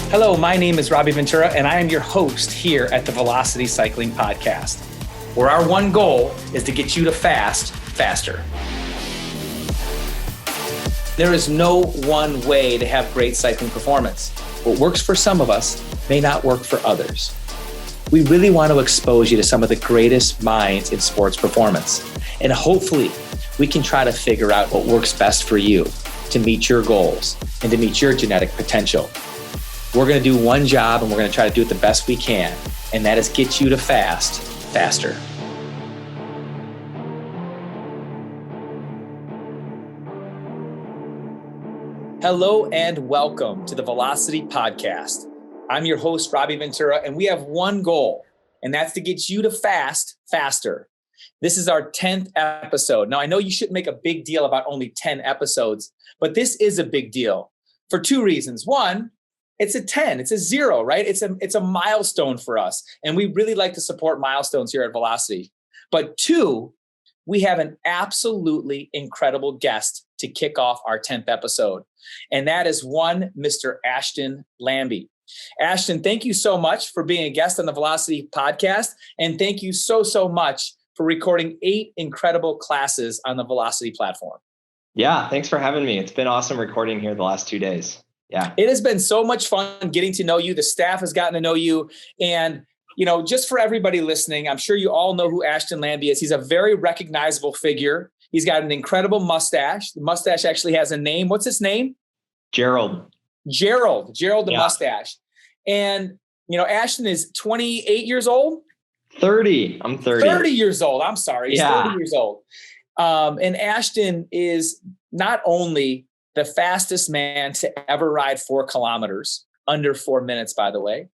Hello, my name is Robbie Ventura, and I am your host here at the Velocity Cycling Podcast, where our one goal is to get you to fast faster. There is no one way to have great cycling performance. What works for some of us may not work for others. We really want to expose you to some of the greatest minds in sports performance, and hopefully we can try to figure out what works best for you to meet your goals and to meet your genetic potential. We're going to do one job, and we're going to try to do it the best we can, and that is get you to fast faster. Hello and welcome to the Velocity Podcast. I'm your host, Robbie Ventura, and we have one goal, and that's to get you to fast faster. This is our 10th episode. Now, I know you shouldn't make a big deal about only 10 episodes, but this is a big deal for two reasons. One, it's a 10, it's a 0, right? It's a milestone for us. And we really like to support milestones here at Velocity. But two, we have an absolutely incredible guest to kick off our 10th episode. And that is one Mr. Ashton Lambie. Ashton, thank you so much for being a guest on the Velocity Podcast. And thank you so much for recording 8 incredible classes on the Velocity platform. Yeah, thanks for having me. It's been awesome recording here the last 2 days. Yeah. It has been so much fun getting to know you. The staff has gotten to know you. And, just for everybody listening, I'm sure you all know who Ashton Lambie is. He's a very recognizable figure. He's got an incredible mustache. The mustache actually has a name. What's his name? Gerald the mustache. And, Ashton is 28 years old. 30. I'm 30. 30 years old. I'm sorry. He's 30 years old. And Ashton is not only the fastest man to ever ride 4 kilometers, under 4 minutes, by the way,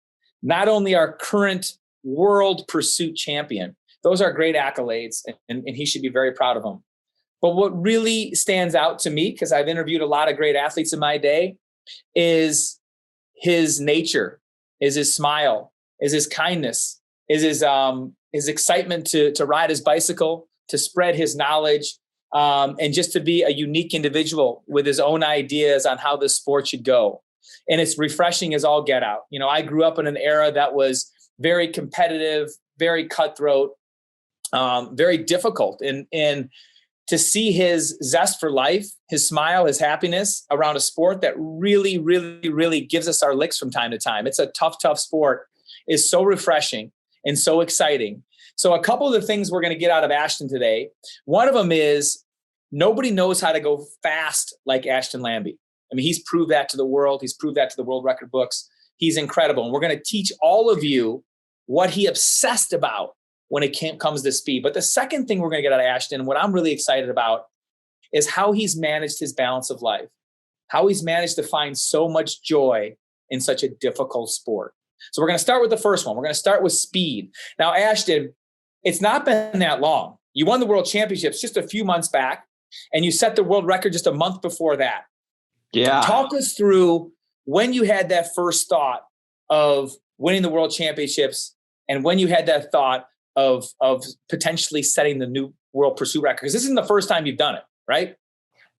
not only our current world pursuit champion. Those are great accolades, and he should be very proud of them. But what really stands out to me, because I've interviewed a lot of great athletes in my day, is his nature, is his smile, is his kindness, is his excitement to ride his bicycle, to spread his knowledge, and just to be a unique individual with his own ideas on how this sport should go. And it's refreshing as all get out. I grew up in an era that was very competitive, very cutthroat, very difficult. And to see his zest for life, his smile, his happiness around a sport that really, really, really gives us our licks from time to time. It's a tough sport, is so refreshing and so exciting. So a couple of the things we're going to get out of Ashton today, one of them is nobody knows how to go fast like Ashton Lambie. I mean, he's proved that to the world. He's proved that to the world record books. He's incredible. And we're going to teach all of you what he obsessed about when it comes to speed. But the second thing we're going to get out of Ashton, what I'm really excited about, is how he's managed his balance of life, how he's managed to find so much joy in such a difficult sport. So we're going to start with the first one. We're going to start with speed. Now, Ashton, it's not been that long. You won the world championships just a few months back, and you set the world record just a month before that. Yeah. Talk us through when you had that first thought of winning the world championships and when you had that thought of potentially setting the new world pursuit record. Because this isn't the first time you've done it, right?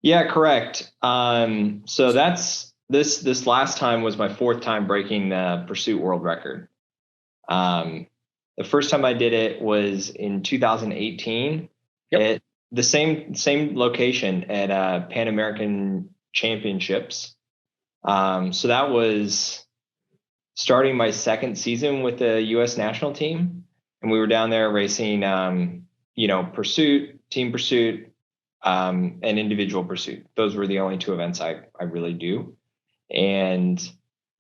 Yeah, correct. So that's this last time was my 4th time breaking the pursuit world record. The first time I did it was in 2018 at the same location at Pan American Championships. So that was starting my 2nd season with the U.S. national team. And we were down there racing, pursuit, team pursuit, and individual pursuit. Those were the only 2 events I really do. And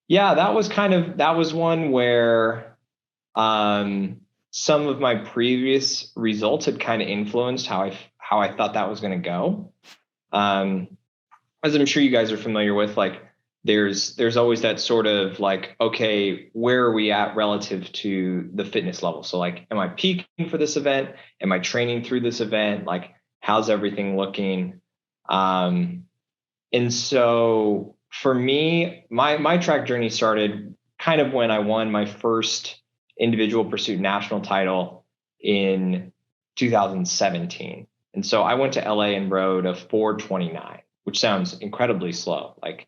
yeah, that was one where some of my previous results had kind of influenced how I thought that was going to go. As I'm sure you guys are familiar with, like there's always that sort of like, okay, where are we at relative to the fitness level? So like, am I peaking for this event? Am I training through this event? Like, how's everything looking? And so for me, my track journey started kind of when I won my first individual pursuit national title in 2017. And so I went to LA and rode a 4:29, which sounds incredibly slow. Like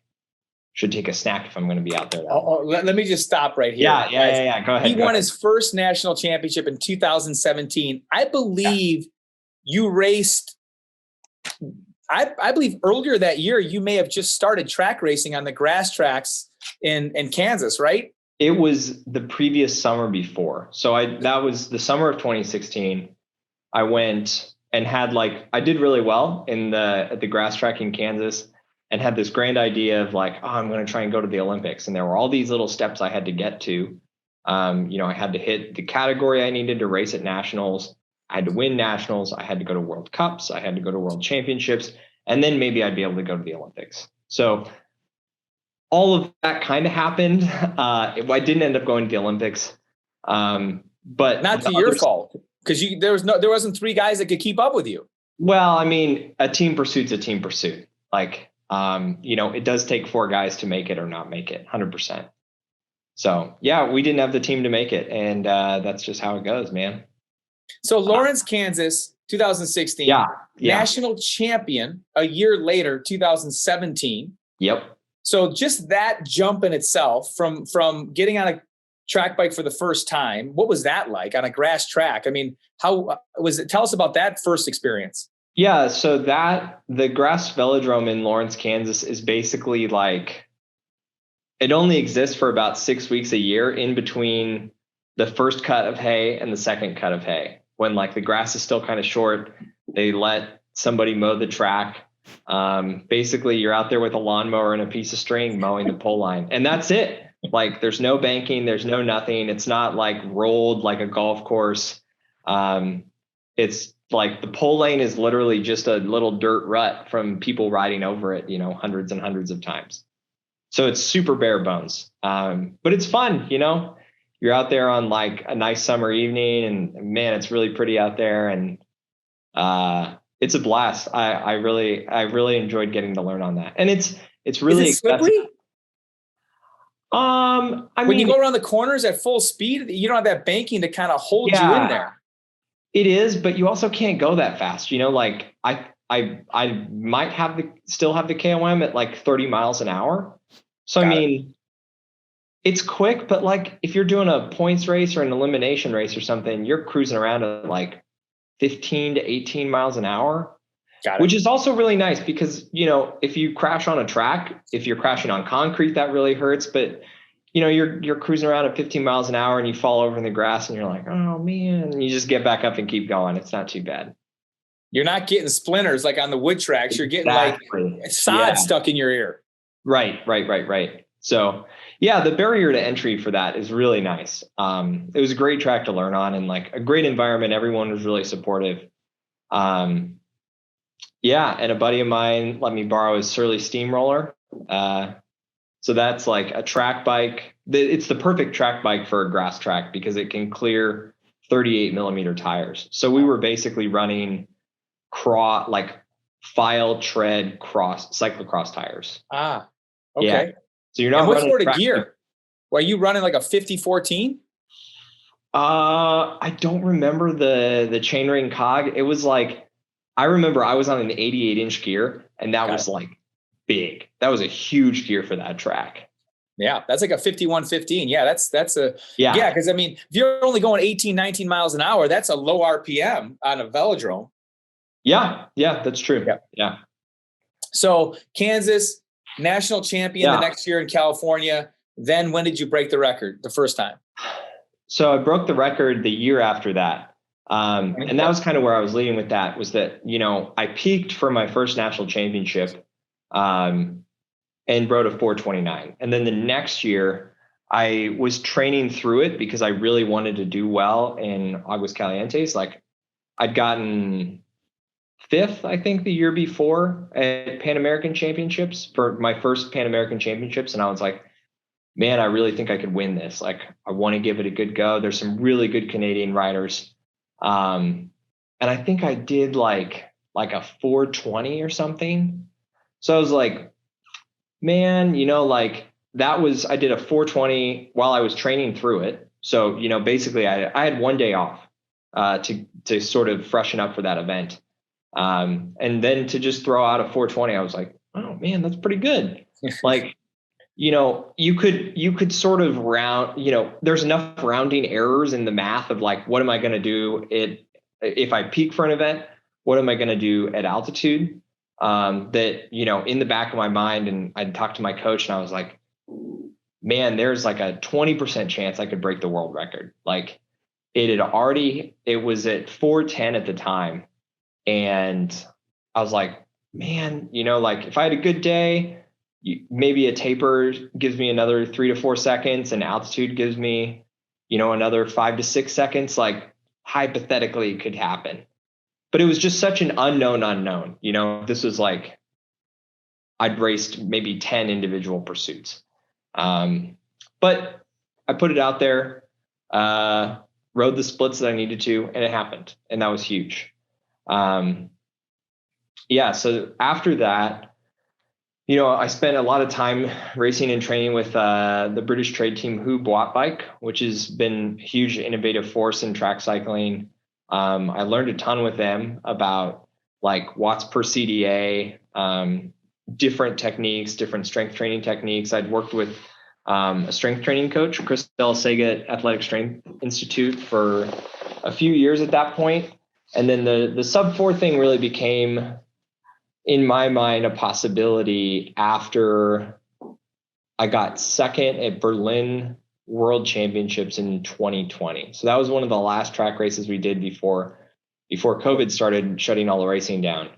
should take a snack if I'm going to be out there. Let me just stop right here. Yeah. Go ahead. He won his first national championship in 2017. I believe you raced. I believe earlier that year you may have just started track racing on the grass tracks in Kansas, right? It was the previous summer before. So that was the summer of 2016. I went and I did really well at the grass track in Kansas, and had this grand idea of I'm going to try and go to the Olympics. And there were all these little steps I had to get to. I had to hit the category I needed to race at nationals. I had to win nationals. I had to go to World Cups. I had to go to World Championships, and then maybe I'd be able to go to the Olympics. So all of that kind of happened. I didn't end up going to the Olympics, but not to your fault, because there wasn't three guys that could keep up with you. Well, I mean, a team pursuit's a team pursuit. It does take four guys to make it or not make it, 100%. So yeah, we didn't have the team to make it, and that's just how it goes, man. So Lawrence, Kansas, 2016. Yeah. National champion a year later, 2017. Yep. So just that jump in itself from getting on a track bike for the first time, what was that like on a grass track? I mean, how was it? Tell us about that first experience. Yeah. So the grass velodrome in Lawrence, Kansas is basically it only exists for about 6 weeks a year in between the first cut of hay and the second cut of hay. When the grass is still kind of short, they let somebody mow the track. Basically you're out there with a lawnmower and a piece of string mowing the pole line, and that's it. There's no banking, there's no nothing. It's not rolled like a golf course. It's the pole lane is literally just a little dirt rut from people riding over it, hundreds and hundreds of times. So it's super bare bones. But it's fun, you're out there on a nice summer evening, and man, it's really pretty out there. And, it's a blast. I really enjoyed getting to learn on that. And it's really slippery. When you mean, go around the corners at full speed, you don't have that banking to kind of hold you in there. It is, but you also can't go that fast. I might still have the KOM at 30 miles an hour. So I mean, it's quick, but if you're doing a points race or an elimination race or something, you're cruising around at 15 to 18 miles an hour, which is also really nice because, if you crash on a track, if you're crashing on concrete, that really hurts. But, you're cruising around at 15 miles an hour and you fall over in the grass and you're like, oh man, and you just get back up and keep going. It's not too bad. You're not getting splinters like on the wood tracks. You're getting sod stuck in your ear. Right. So yeah, the barrier to entry for that is really nice. It was a great track to learn on, and a great environment. Everyone was really supportive. And a buddy of mine let me borrow his Surly Steamroller. So that's a track bike. It's the perfect track bike for a grass track because it can clear 38 millimeter tires. So we were basically running file tread cyclocross tires. Ah, okay. Yeah. So you're not. And what sort of gear? Were you running a 50-14? I don't remember the chainring cog. It was I remember I was on an 88-inch gear, and that was big. That was a huge gear for that track. Yeah, that's a 51-15. Yeah, that's because I mean, if you're only going 18, 19 miles an hour, that's a low RPM on a velodrome. Yeah, that's true. Yeah. So Kansas national champion the next year in California. Then when did you break the record the first time? So I broke the record the year after that. And that was kind of where I was leading with that, was that, I peaked for my first national championship and rode a 429. And then the next year I was training through it because I really wanted to do well in Aguascalientes. I'd gotten 5th, I think, the year before at Pan American Championships for my first Pan American Championships. And I was like, man, I really think I could win this. I want to give it a good go. There's some really good Canadian riders. And I think I did like a 420 or something. So I was like, man, I did a 420 while I was training through it. So, basically I had one day off to sort of freshen up for that event. And then to just throw out a 420, I was like, oh man, that's pretty good. you could sort of round, there's enough rounding errors in the math of like, what am I going to do if I peak for an event? What am I going to do at altitude? That, in the back of my mind, and I'd talk to my coach and I was like, man, there's like a 20% chance I could break the world record. Like it was at 4:10 at the time. And I was like, man, like if I had a good day, maybe a taper gives me another 3 to 4 seconds and altitude gives me, another 5 to 6 seconds, like hypothetically it could happen. But it was just such an unknown. This was like, I'd raced maybe 10 individual pursuits. But I put it out there, rode the splits that I needed to, and it happened. And that was huge. So after that, I spent a lot of time racing and training with the British trade team Who Boat Bike, which has been a huge innovative force in track cycling. I learned a ton with them about like watts per CDA, different techniques, different strength training techniques. I'd worked with a strength training coach, Chris Delasega at Athletic Strength Institute, for a few years at that point. And then the sub 4 thing really became, in my mind, a possibility after I got second at Berlin World Championships in 2020. So that was one of the last track races we did before COVID started shutting all the racing down.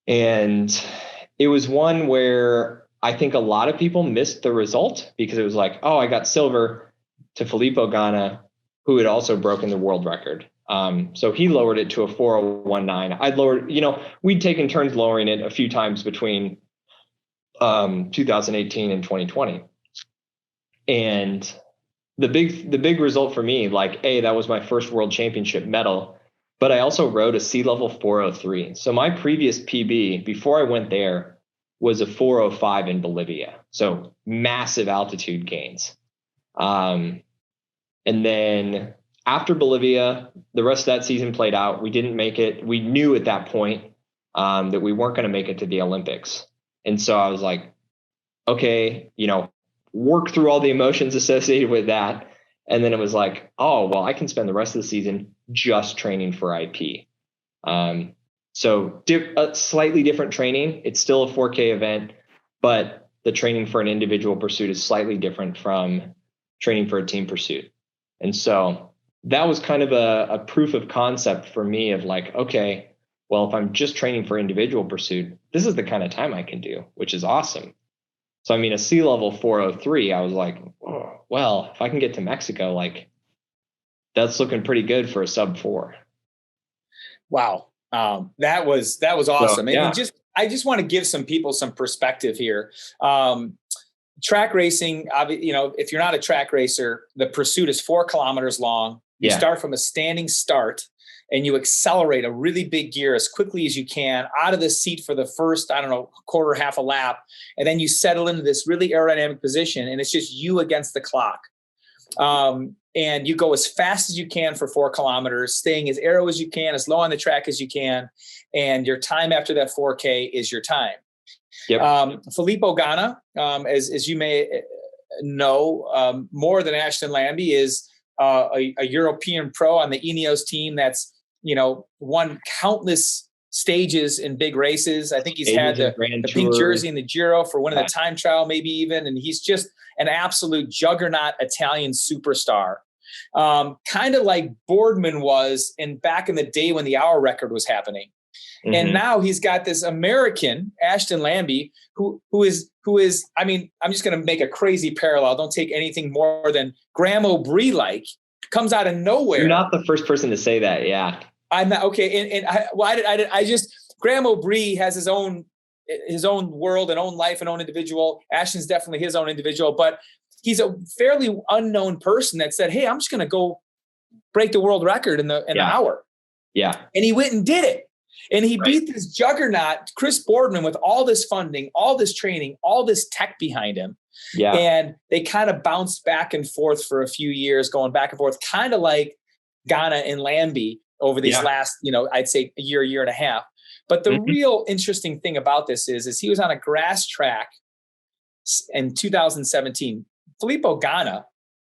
And it was one where I think a lot of people missed the result because it was like, oh, I got silver to Filippo Ganna, who had also broken the world record. So he lowered it to a 4:01.9. I'd lowered, we'd taken turns lowering it a few times between 2018 and 2020. And the big result for me, like, that was my first world championship medal, but I also rode a sea level 4:03. So my previous PB before I went there was a 4:05 in Bolivia. So massive altitude gains. And then after Bolivia, the rest of that season played out. We didn't make it. We knew at that point that we weren't going to make it to the Olympics. And so I was like, okay, work through all the emotions associated with that. And then it was like, oh, well, I can spend the rest of the season just training for IP. So a slightly different training. It's still a 4K event, but the training for an individual pursuit is slightly different from training for a team pursuit. And so that was kind of a proof of concept for me of like, okay, well, if I'm just training for individual pursuit, this is the kind of time I can do, which is awesome. So, a sea level 4:03, I was like, oh, well, if I can get to Mexico, like that's looking pretty good for a sub 4. Wow. That was awesome. So, yeah. And I just want to give some people some perspective here. Track racing, if you're not a track racer, the pursuit is 4 kilometers long. You start from a standing start and you accelerate a really big gear as quickly as you can out of the seat for the first, quarter, half a lap. And then you settle into this really aerodynamic position and it's just you against the clock. And you go as fast as you can for 4 kilometers, staying as aero as you can, as low on the track as you can. And your time after that 4K is your time. Yep. Filippo Ganna, as you may know, more than Ashton Lambie, is a European pro on the Ineos team that's, won countless stages in big races. I think he's had the pink jersey in the Giro for winning the time trial, maybe even. And he's just an absolute juggernaut Italian superstar. Kind of like Boardman was back in the day when the hour record was happening. Mm-hmm. And now he's got this American, Ashton Lambie, who is, I'm just going to make a crazy parallel. Don't take anything more than Graham O'Brien, comes out of nowhere. You're not the first person to say that. Yeah. I'm not okay. Graham O'Brien has his own world and own life and own individual. Ashton's definitely his own individual, but he's a fairly unknown person that said, hey, I'm just going to go break the world record in the hour. Yeah. And he went and did it. And he beat this juggernaut, Chris Boardman, with all this funding, all this training, all this tech behind him. Yeah. And they kind of bounced back and forth for a few years, going back and forth, kind of like Ganna and Lambie over these last, I'd say a year and a half. But the real interesting thing about this is he was on a grass track in 2017. Filippo Ganna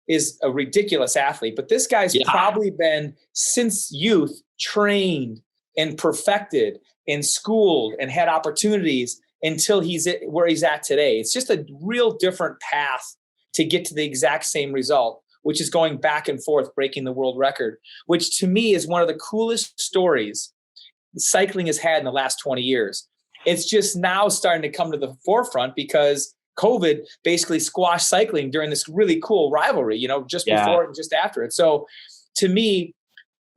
is a ridiculous athlete, but this guy's probably been since youth trained and perfected and schooled and had opportunities until he's where he's at today. It's just a real different path to get to the exact same result, which is going back and forth, breaking the world record, which to me is one of the coolest stories cycling has had in the last 20 years. It's just now starting to come to the forefront because COVID basically squashed cycling during this really cool rivalry, just before and just after it. So to me,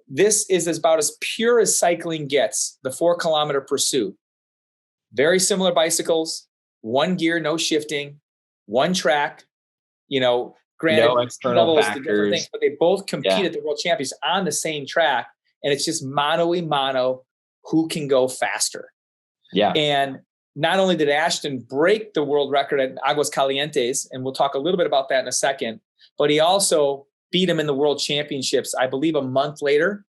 this is about as pure as cycling gets, the 4-kilometer pursuit. Very similar bicycles, one gear, no shifting, one track, granted, no external factors, things, but they both compete at the World Championships on the same track. And it's just mano-a-mano, who can go faster. Yeah. And not only did Ashton break the world record at Aguas Calientes, and we'll talk a little bit about that in a second, but he also beat him in the World Championships, I believe a month later.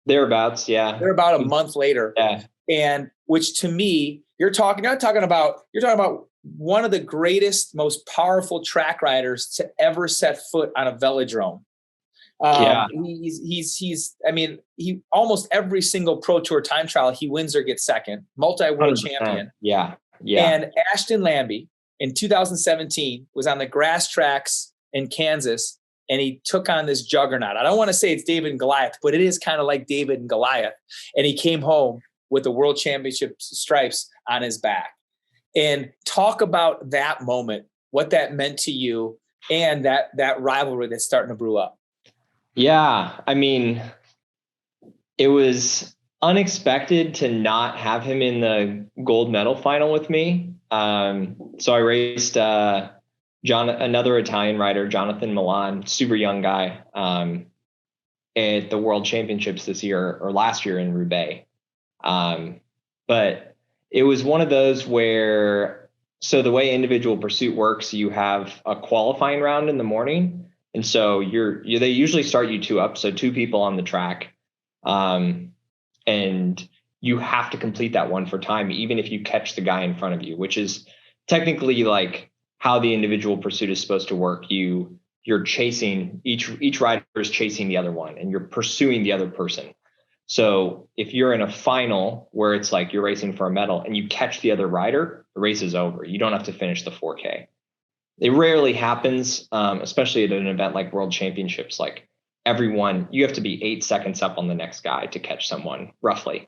Thereabouts, yeah. They're about a month later. Yeah. And which to me, you're talking about one of the greatest, most powerful track riders to ever set foot on a velodrome. He almost every single Pro Tour time trial, he wins or gets second, multi-world 100%. champion. Yeah. And Ashton Lambie in 2017 was on the grass tracks in Kansas, and he took on this juggernaut. I don't want to say it's David and Goliath, but it is kind of like David and Goliath. And he came home with the world championship stripes on his back. And talk about that moment, what that meant to you, and that rivalry that's starting to brew up. Yeah, I mean, it was unexpected to not have him in the gold medal final with me. So I raced another Italian rider, Jonathan Milan, super young guy, at the World Championships this year or last year in Roubaix. But it was one of those where, so the way individual pursuit works, you have a qualifying round in the morning. And so they usually start you 2 up. So 2 people on the track. And you have to complete that one for time, even if you catch the guy in front of you, which is technically like how the individual pursuit is supposed to work. You're chasing each rider is chasing the other one, and you're pursuing the other person. So if you're in a final where it's like you're racing for a medal and you catch the other rider, the race is over. You don't have to finish the 4K. It rarely happens, especially at an event like World Championships. Like you have to be 8 seconds up on the next guy to catch someone, roughly.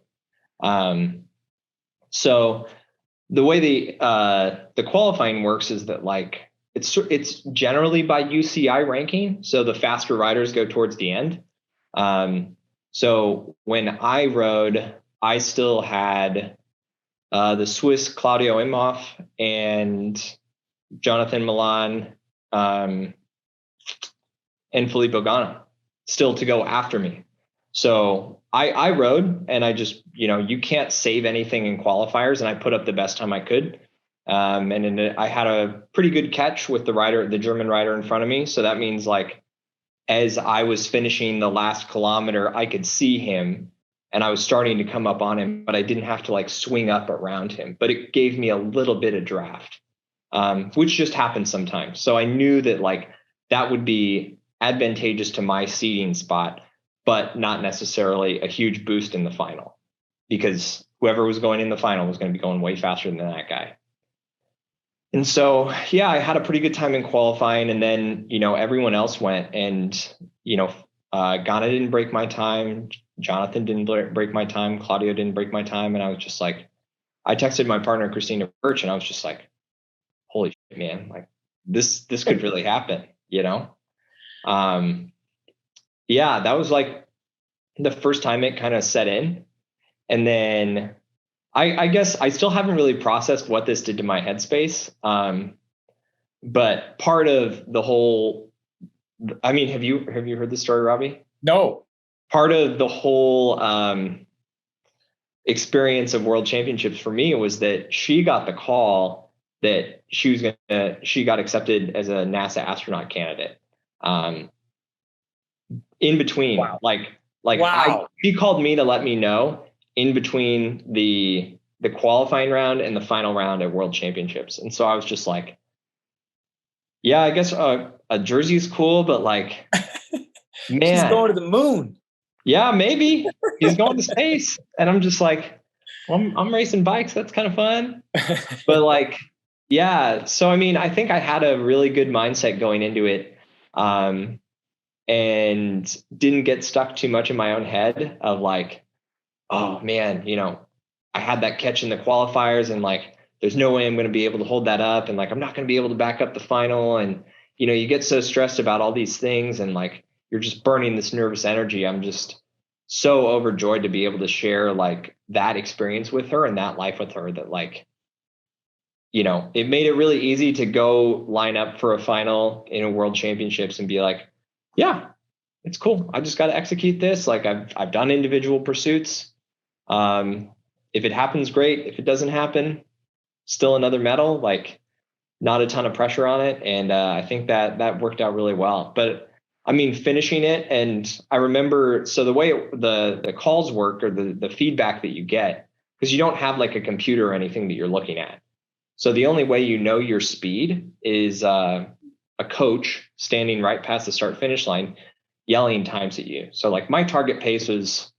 So the way the qualifying works is that like it's generally by UCI ranking. So the faster riders go towards the end. So when I rode, I still had the Swiss Claudio Imhoff and Jonathan Milan and Filippo Ganna still to go after me. So I rode, and I just, you can't save anything in qualifiers, and I put up the best time I could. And I had a pretty good catch with the German rider in front of me. So that means like, as I was finishing the last kilometer, I could see him and I was starting to come up on him, but I didn't have to like swing up around him, but it gave me a little bit of draft, which just happens sometimes. So I knew that like that would be advantageous to my seeding spot, but not necessarily a huge boost in the final, because whoever was going in the final was going to be going way faster than that guy. And so, yeah, I had a pretty good time in qualifying, and then, everyone else went, and, Ganna didn't break my time. Jonathan didn't break my time. Claudio didn't break my time. And I was just like, I texted my partner, Christina Birch, and I was just like, holy shit, man, like this could really happen, Yeah, that was like the first time it kind of set in. And then I guess I still haven't really processed what this did to my headspace. But part of the whole, have you heard this story, Robbie? No. Part of the whole experience of World Championships for me was that she got the call that she got accepted as a NASA astronaut candidate. In between, wow. Wow. She called me to let me know in between the qualifying round and the final round at World Championships. And so I was just like, Yeah, I guess a jersey is cool, but like, man, he's going to the moon. Yeah, maybe he's going to space, and I'm just like, well, I'm racing bikes. That's kind of fun, but like, yeah. So I mean, I think I had a really good mindset going into it, and didn't get stuck too much in my own head of like, oh man, I had that catch in the qualifiers, and like, there's no way I'm going to be able to hold that up, and like, I'm not going to be able to back up the final, and you get so stressed about all these things, and like, you're just burning this nervous energy. I'm just so overjoyed to be able to share like that experience with her and that life with her, that like, it made it really easy to go line up for a final in a world championships and be like, yeah, it's cool. I just got to execute this. Like I've done individual pursuits. If it happens, great. If it doesn't happen, still another medal, like not a ton of pressure on it. And I think that worked out really well. But I mean, finishing it, and I remember, so the way the calls work, or the feedback that you get, because you don't have like a computer or anything that you're looking at. So the only way your speed is a coach standing right past the start finish line yelling times at you. So like my target pace was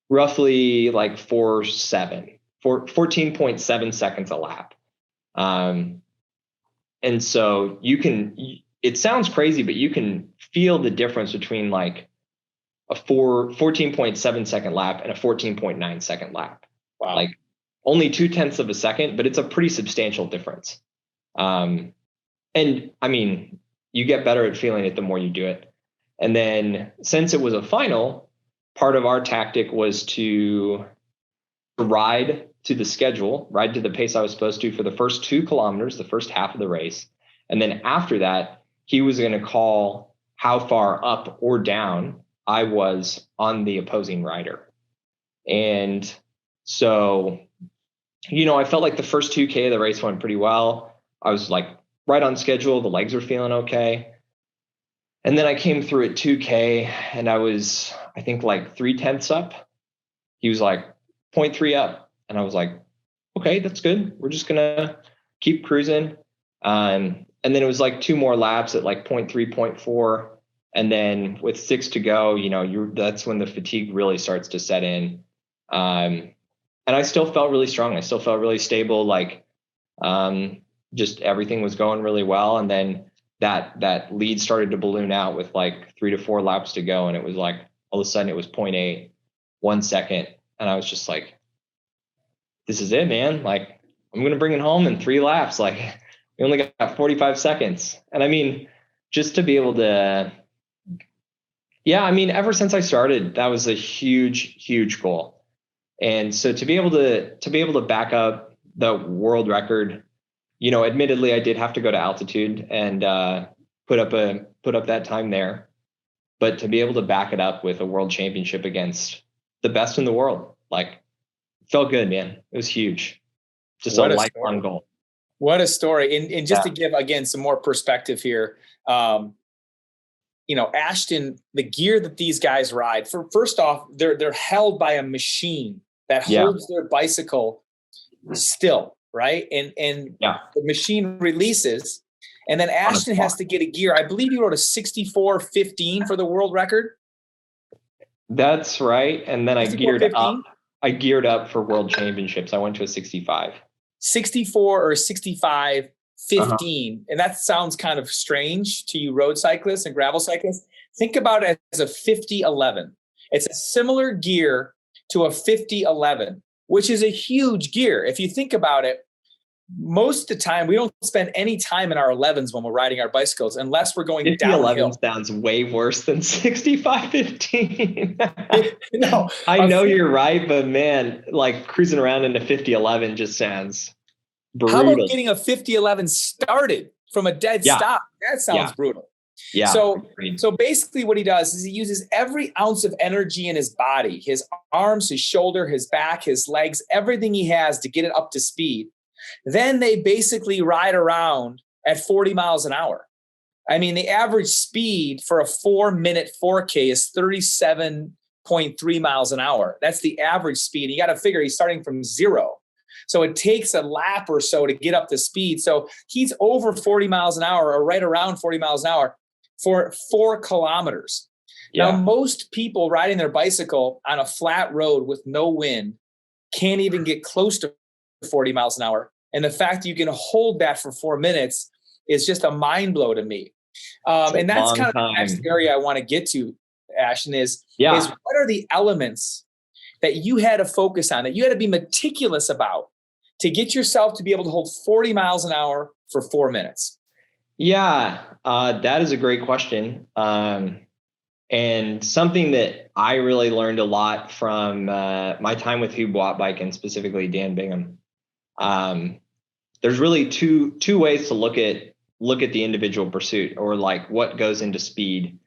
roughly like 14.7 seconds a lap. And so it sounds crazy, but you can feel the difference between like a 14.7 second lap and a 14.9 second lap. Wow. Like only 0.2 of a second, but it's a pretty substantial difference. And I mean, you get better at feeling it the more you do it. And then since it was a final, part of our tactic was to ride to the schedule, ride to the pace I was supposed to for the first 2 kilometers, the first half of the race. And then after that, he was going to call how far up or down I was on the opposing rider. And so, I felt like the first 2K of the race went pretty well. I was like right on schedule. The legs were feeling okay. And then I came through at 2K and I was, I think, like 0.3 up. He was like 0.3 up. And I was like, okay, that's good. We're just going to keep cruising. And then it was like 2 more laps at like 0.3, 0.4. And then with 6 to go, that's when the fatigue really starts to set in. And I still felt really strong. I still felt really stable. Like, just everything was going really well. And then that lead started to balloon out with like 3 to 4 laps to go. And it was like, all of a sudden it was 0.8, 1 second. And I was just like, this is it, man. Like, I'm going to bring it home in 3 laps. Like, we only got 45 seconds. And I mean, just to be able to, ever since I started, that was a huge, huge goal. And so to be able to back up the world record, admittedly, I did have to go to altitude and put up that time there, but to be able to back it up with a world championship against the best in the world, like, felt good, man. It was huge. Just a lifelong goal. What a story. And just to give, again, some more perspective here, Ashton, the gear that these guys ride, first off, they're held by a machine that holds their bicycle still, right? And the machine releases, and then Ashton has to get a gear. I believe he rode a 64.15 for the world record. That's right. And then I geared up. I geared up for world championships. I went to a 65. 64 or 65.15. And that sounds kind of strange to you road cyclists and gravel cyclists. Think about it as a 50-11. It's a similar gear to a 50-11, which is a huge gear. If you think about it, most of the time we don't spend any time in our 11s when we're riding our bicycles, unless we're going downhill. 11 sounds way worse than 65.15. No, I know you're right, but man, like cruising around in a 50-11 just sounds brutal. How about getting a 50-11 started from a dead stop? That sounds brutal. Yeah. So basically what he does is he uses every ounce of energy in his body, his arms, his shoulder, his back, his legs, everything he has to get it up to speed. Then they basically ride around at 40 miles an hour. I mean, the average speed for a 4-minute 4K is 37.3 miles an hour. That's the average speed. You got to figure he's starting from 0. So it takes a lap or so to get up to speed. So he's over 40 miles an hour or right around 40 miles an hour for 4 kilometers. Yeah. Now, most people riding their bicycle on a flat road with no wind can't even get close to 40 miles an hour. And the fact that you can hold that for 4 minutes is just a mind blow to me. And that's kind of the next area I want to get to, Ashton, is what are the elements that you had to focus on, that you had to be meticulous about to get yourself to be able to hold 40 miles an hour for 4 minutes? Yeah, that is a great question. And something that I really learned a lot from my time with Hugh Bike and specifically Dan Bingham. There's really two ways to look at the individual pursuit, or like what goes into speed.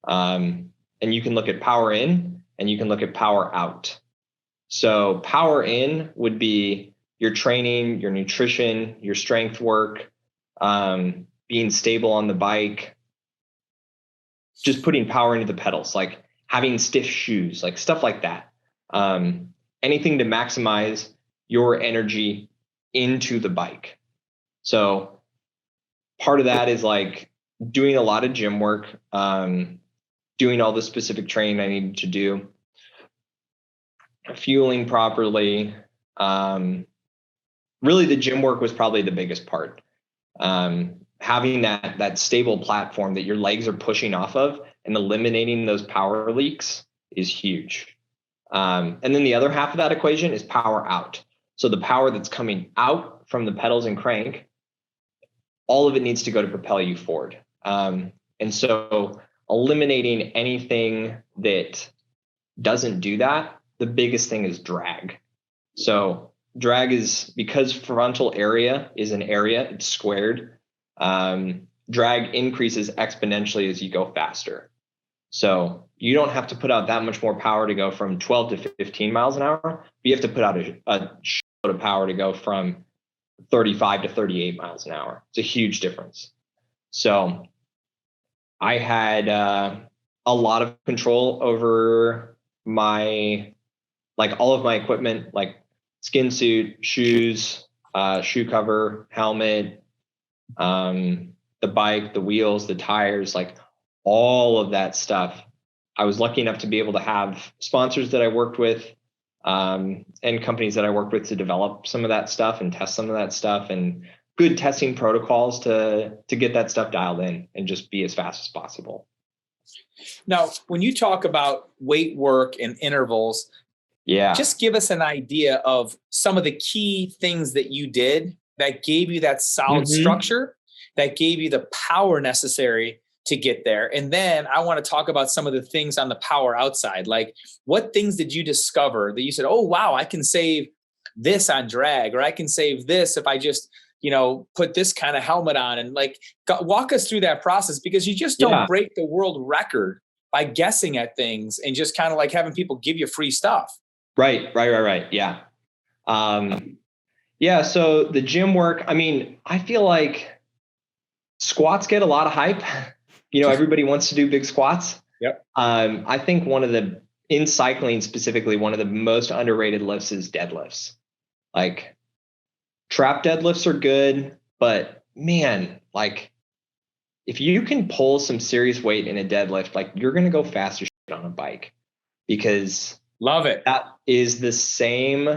And you can look at power in and you can look at power out. So power in would be your training, your nutrition, your strength work, being stable on the bike, just putting power into the pedals, like having stiff shoes, like stuff like that. Anything to maximize your energy into the bike. So part of that is like doing a lot of gym work, doing all the specific training I needed to do, fueling properly. Really the gym work was probably the biggest part. Having that stable platform that your legs are pushing off of and eliminating those power leaks is huge. And then the other half of that equation is power out. So the power that's coming out from the pedals and crank, all of it needs to go to propel you forward. And so eliminating anything that doesn't do that, the biggest thing is drag. So drag is, because frontal area is an area, it's squared. Drag increases exponentially as you go faster. So you don't have to put out that much more power to go from 12 to 15 miles an hour, but you have to put out a shitload of power to go from 35 to 38 miles an hour. It's a huge difference. So I had a lot of control over all of my equipment, like skin suit, shoes, shoe cover, helmet, the bike, the wheels, the tires, like all of that stuff. I was lucky enough to be able to have sponsors that I worked with, and companies that I worked with to develop some of that stuff and test some of that stuff, and good testing protocols to get that stuff dialed in and just be as fast as possible. Now, when you talk about weight work and intervals, just give us an idea of some of the key things that you did that gave you that solid structure, that gave you the power necessary to get there. And then I want to talk about some of the things on the power outside. Like, what things did you discover that you said, oh, wow, I can save this on drag, or I can save this if I just, put this kind of helmet on, and like, walk us through that process, because you just don't break the world record by guessing at things and just kind of like having people give you free stuff. Right. Yeah. So the gym work, I feel like squats get a lot of hype. Everybody wants to do big squats. Yep. I think in cycling specifically, one of the most underrated lifts is deadlifts. Like, trap deadlifts are good, but man, like, if you can pull some serious weight in a deadlift, like, you're going to go faster on a bike, because love it. That is the same.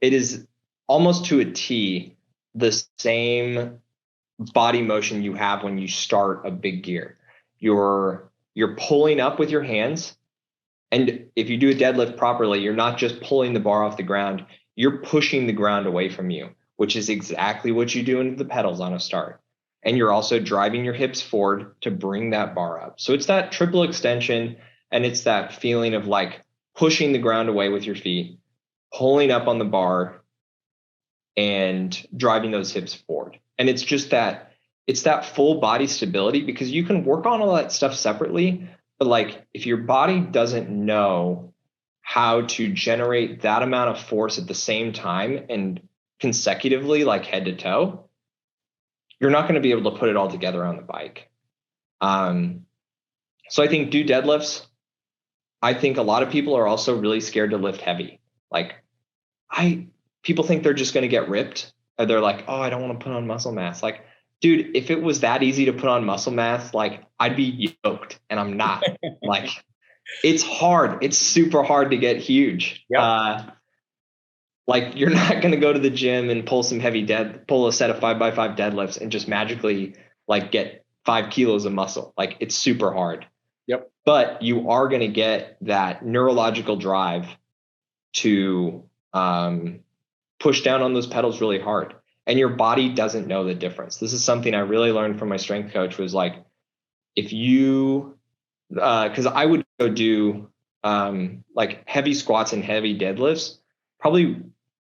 It is almost to a T, the same body motion you have when you start a big gear. You're pulling up with your hands. And if you do a deadlift properly, you're not just pulling the bar off the ground, you're pushing the ground away from you, which is exactly what you do into the pedals on a start. And you're also driving your hips forward to bring that bar up. So it's that triple extension, and it's that feeling of like pushing the ground away with your feet, pulling up on the bar, and driving those hips forward. And it's just it's that full body stability, because you can work on all that stuff separately. But like, if your body doesn't know how to generate that amount of force at the same time and consecutively, like head to toe, you're not going to be able to put it all together on the bike. So I think do deadlifts. I think a lot of people are also really scared to lift heavy. Like, I people think they're just going to get ripped, or they're like, oh, I don't want to put on muscle mass. Like, dude, if it was that easy to put on muscle mass, like I'd be yoked, and I'm not. Like, it's hard. It's super hard to get huge. Yep. Like, you're not going to go to the gym and pull a set of 5x5 deadlifts and just magically like get 5 kilos of muscle. Like, it's super hard. Yep. But you are going to get that neurological drive to push down on those pedals really hard. And your body doesn't know the difference. This is something I really learned from my strength coach, was like, if you, cause I would go do like heavy squats and heavy deadlifts, probably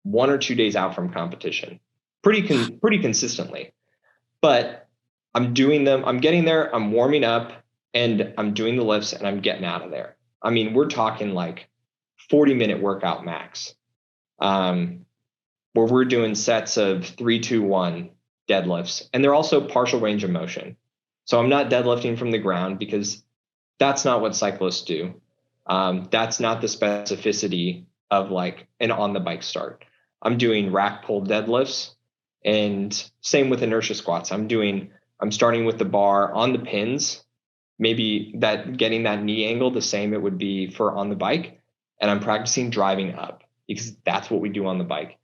1 or 2 days out from competition, pretty consistently. But I'm doing them, I'm getting there, I'm warming up, and I'm doing the lifts, and I'm getting out of there. I mean, we're talking like 40-minute workout max, where we're doing sets of 3-2-1 deadlifts. And they're also partial range of motion. So I'm not deadlifting from the ground, because that's not what cyclists do. That's not the specificity of like an on the bike start. I'm doing rack pull deadlifts, and same with inertia squats. I'm starting with the bar on the pins, maybe getting that knee angle the same it would be for on the bike. And I'm practicing driving up, because that's what we do on the bike.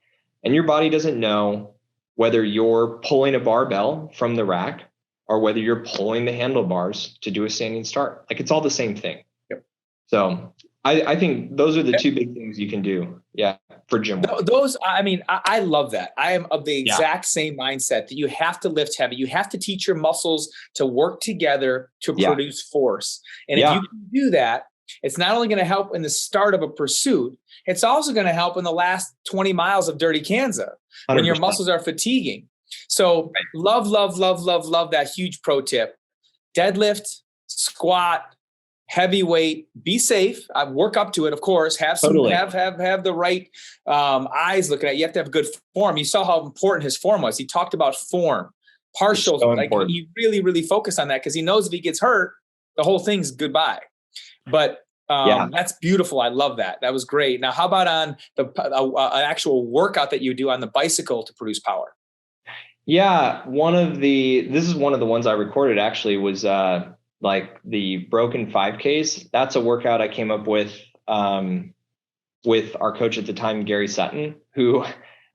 And your body doesn't know whether you're pulling a barbell from the rack or whether you're pulling the handlebars to do a standing start. Like, it's all the same thing. Yep. So I think those are the two big things you can do. Yeah. For gym work. Those, I mean, I love that. I am of the exact same mindset that you have to lift heavy. You have to teach your muscles to work together to produce force. And if you can do that, it's not only going to help in the start of a pursuit, it's also going to help in the last 20 miles of Dirty Kansas when 100%. your muscles are fatiguing. So love that huge pro tip. Deadlift, squat, heavyweight, be safe. Work up to it, of course. Have some, have the right eyes looking at you. You have to have good form. You saw how important his form was. He talked about form, partial. So like he really focused on that, because he knows if he gets hurt, the whole thing's goodbye. But that's beautiful. I love that. That was great. Now, how about on the an actual workout that you do on the bicycle to produce power? Yeah, this is one of the ones I recorded, actually, was like the broken 5Ks. That's a workout I came up with our coach at the time, Gary Sutton, who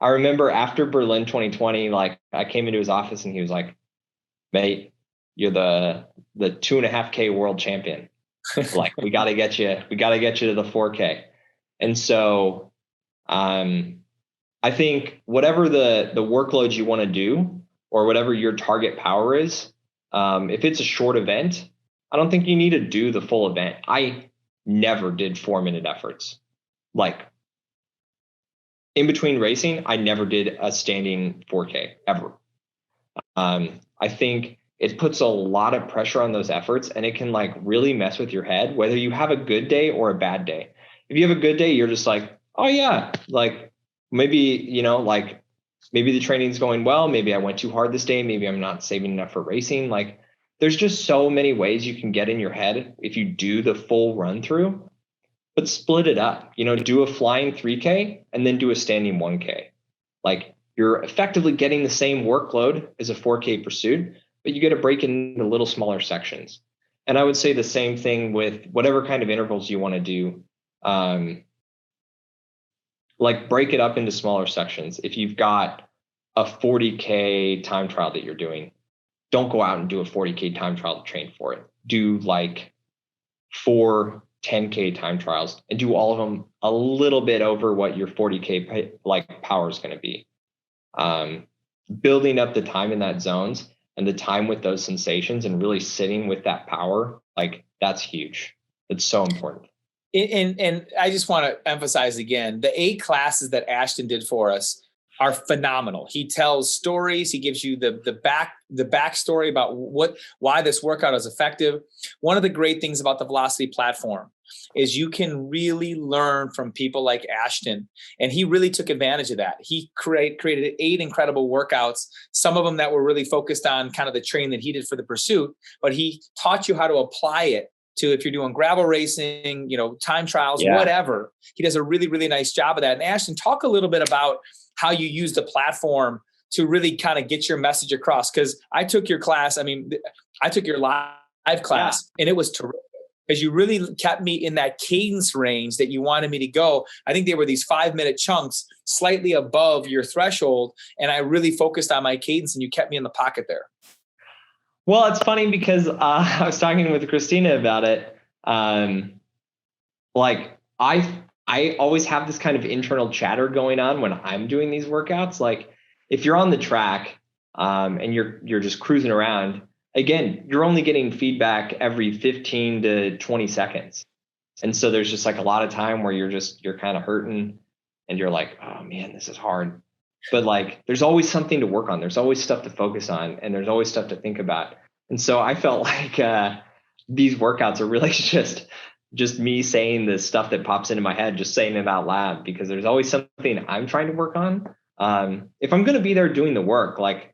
I remember after Berlin 2020, like I came into his office and he was like, mate, you're the 2.5K world champion. Like, we got to get you to the 4K. And so I think whatever the workload you want to do, or whatever your target power is, if it's a short event, I don't think you need to do the full event. I never did 4-minute efforts. Like, in between racing, I never did a standing 4K ever. I think it puts a lot of pressure on those efforts, and it can like really mess with your head, whether you have a good day or a bad day. If you have a good day, you're just like, oh yeah, like maybe, like maybe the training's going well. Maybe I went too hard this day. Maybe I'm not saving enough for racing. Like, there's just so many ways you can get in your head if you do the full run through, but split it up, do a flying 3K and then do a standing 1K. Like, you're effectively getting the same workload as a 4K pursuit, but you get to break it into little smaller sections. And I would say the same thing with whatever kind of intervals you want to do. Like, break it up into smaller sections. If you've got a 40K time trial that you're doing, don't go out and do a 40K time trial to train for it. Do like 4 10K time trials and do all of them a little bit over what your 40K like power is going to be. Building up the time in that zones and the time with those sensations and really sitting with that power, like, that's huge. It's so important. And I just want to emphasize again, the 8 classes that Ashton did for us are phenomenal. He tells stories. He gives you the backstory about why this workout is effective. One of the great things about the Velocity platform is you can really learn from people like Ashton, and he really took advantage of that. He created 8 incredible workouts, some of them that were really focused on kind of the training that he did for the pursuit, but he taught you how to apply it to if you're doing gravel racing, time trials, whatever. He does a really, really nice job of that. And Ashton, talk a little bit about how you use the platform to really kind of get your message across. Because I took your class. I took your live class, and it was terrific because you really kept me in that cadence range that you wanted me to go. I think they were these 5-minute chunks slightly above your threshold. And I really focused on my cadence, and you kept me in the pocket there. Well, it's funny because I was talking with Christina about it. Like I always have this kind of internal chatter going on when I'm doing these workouts. Like if you're on the track and you're just cruising around, again, you're only getting feedback every 15 to 20 seconds. And so there's just like a lot of time where you're kind of hurting and you're like, oh man, this is hard. But like, there's always something to work on. There's always stuff to focus on, and there's always stuff to think about. And so I felt like these workouts are really just me saying the stuff that pops into my head, just saying it out loud, because there's always something I'm trying to work on. If I'm going to be there doing the work, like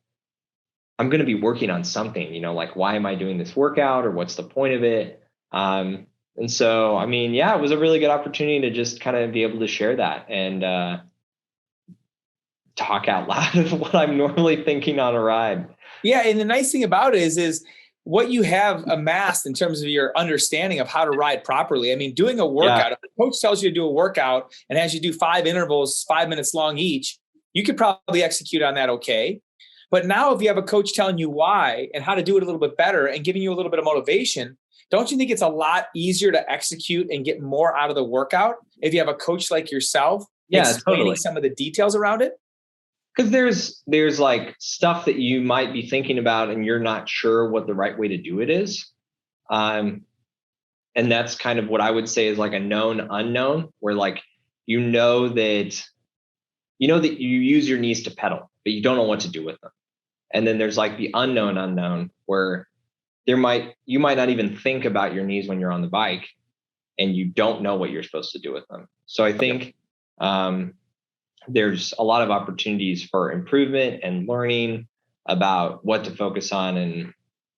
I'm going to be working on something, like why am I doing this workout, or what's the point of it? And so, it was a really good opportunity to just kind of be able to share that and talk out loud of what I'm normally thinking on a ride. Yeah. And the nice thing about it is what you have amassed in terms of your understanding of how to ride properly. Doing a workout, if the coach tells you to do a workout and has you do 5 intervals, 5 minutes long each, you could probably execute on that. Okay. But now if you have a coach telling you why and how to do it a little bit better and giving you a little bit of motivation, don't you think it's a lot easier to execute and get more out of the workout if you have a coach like yourself explaining some of the details around it? Because there's like stuff that you might be thinking about and you're not sure what the right way to do it is. And that's kind of what I would say is like a known unknown, where like that you use your knees to pedal, but you don't know what to do with them. And then there's like the unknown where you might not even think about your knees when you're on the bike, and you don't know what you're supposed to do with them. So I think there's a lot of opportunities for improvement and learning about what to focus on and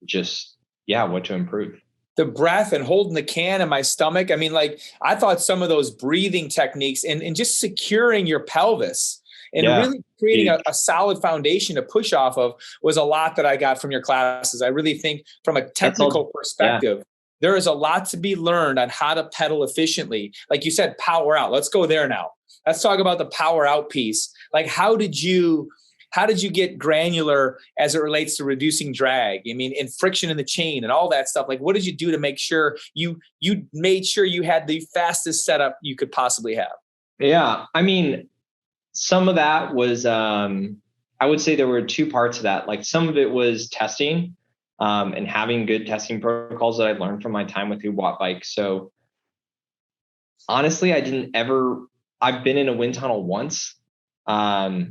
just, what to improve. The breath and holding the can in my stomach. I thought some of those breathing techniques and just securing your pelvis and really creating a solid foundation to push off of was a lot that I got from your classes. I really think from a technical perspective, there is a lot to be learned on how to pedal efficiently. Like you said, power out. Let's go there now. Let's talk about the power out piece. Like, how did you get granular as it relates to reducing drag? And friction in the chain and all that stuff. Like, what did you do to make sure you made sure you had the fastest setup you could possibly have? Yeah. Some of that was, I would say there were 2 parts of that. Like some of it was testing and having good testing protocols that I learned from my time with Who Bought Bikes. So honestly, I've been in a wind tunnel once. I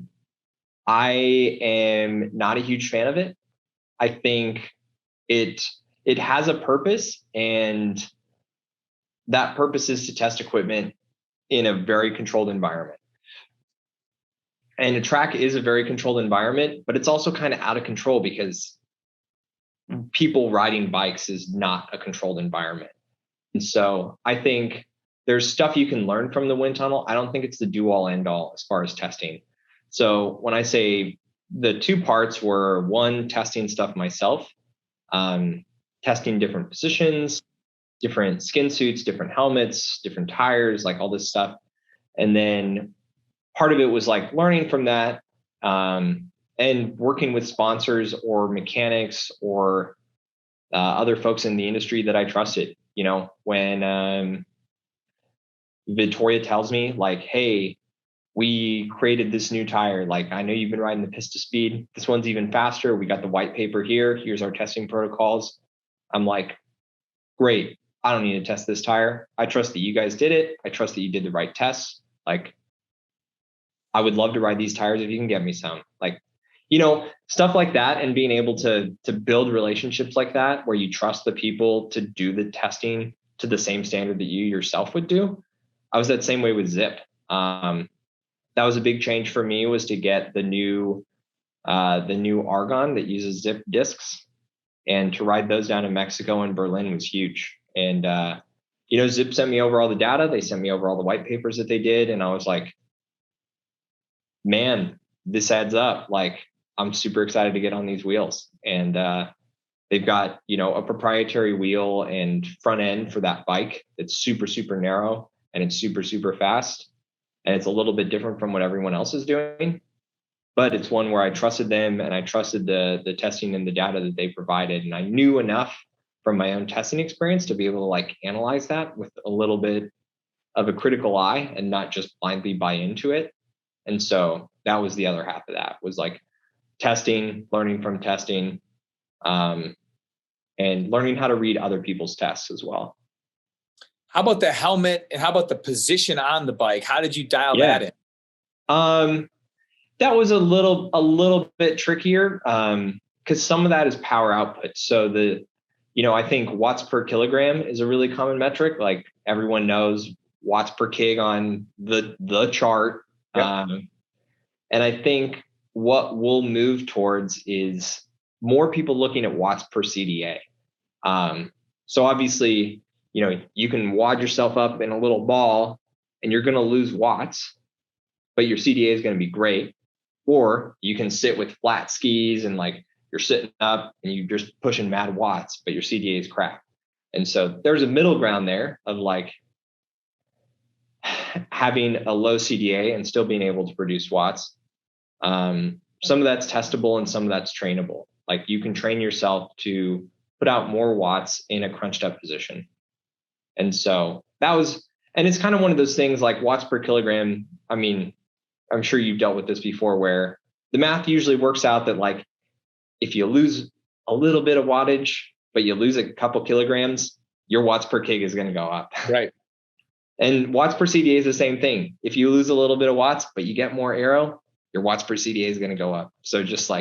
am not a huge fan of it. I think it has a purpose, and that purpose is to test equipment in a very controlled environment. And a track is a very controlled environment, but it's also kind of out of control because people riding bikes is not a controlled environment. And so I think there's stuff you can learn from the wind tunnel. I don't think it's the do all end all as far as testing. So when I say the 2 parts were, 1, testing stuff myself, testing different positions, different skin suits, different helmets, different tires, like all this stuff. And then part of it was like learning from that and working with sponsors or mechanics or other folks in the industry that I trusted. When Victoria tells me like, hey, we created this new tire. Like, I know you've been riding the Pista Speed. This one's even faster. We got the white paper here. Here's our testing protocols. I'm like, great. I don't need to test this tire. I trust that you guys did it. I trust that you did the right tests. Like, I would love to ride these tires if you can get me some. Like, stuff like that, and being able to build relationships like that where you trust the people to do the testing to the same standard that you yourself would do. I was that same way with Zip. That was a big change for me, was to get the new Argon that uses Zip discs, and to ride those down in Mexico and Berlin was huge. And, Zip sent me over all the data. They sent me over all the white papers that they did. And I was like, man, this adds up. Like, I'm super excited to get on these wheels. And they've got, a proprietary wheel and front end for that bike that's super, super narrow, and it's super, super fast. And it's a little bit different from what everyone else is doing. But it's one where I trusted them, and I trusted the testing and the data that they provided. And I knew enough from my own testing experience to be able to like analyze that with a little bit of a critical eye and not just blindly buy into it. And so that was the other half of that, was like testing, learning from testing, and learning how to read other people's tests as well. How about the helmet, and how about the position on the bike? How did you dial that in? That was a little bit trickier, because some of that is power output. So I think watts per kilogram is a really common metric. Like everyone knows watts per kg on the chart. Yep. And I think what we'll move towards is more people looking at watts per CDA. So obviously, you can wad yourself up in a little ball and you're going to lose watts, but your CDA is going to be great. Or you can sit with flat skis and like you're sitting up and you're just pushing mad watts, but your CDA is crap. And so there's a middle ground there of like having a low CDA and still being able to produce watts. Some of that's testable and some of that's trainable. Like you can train yourself to put out more watts in a crunched up position. And so and it's kind of one of those things like watts per kilogram. I mean, I'm sure you've dealt with this before, where the math usually works out that like, if you lose a little bit of wattage, but you lose a couple kilograms, your watts per kg is going to go up. Right. And watts per CDA is the same thing. If you lose a little bit of watts, but you get more aero, your watts per CDA is going to go up. So just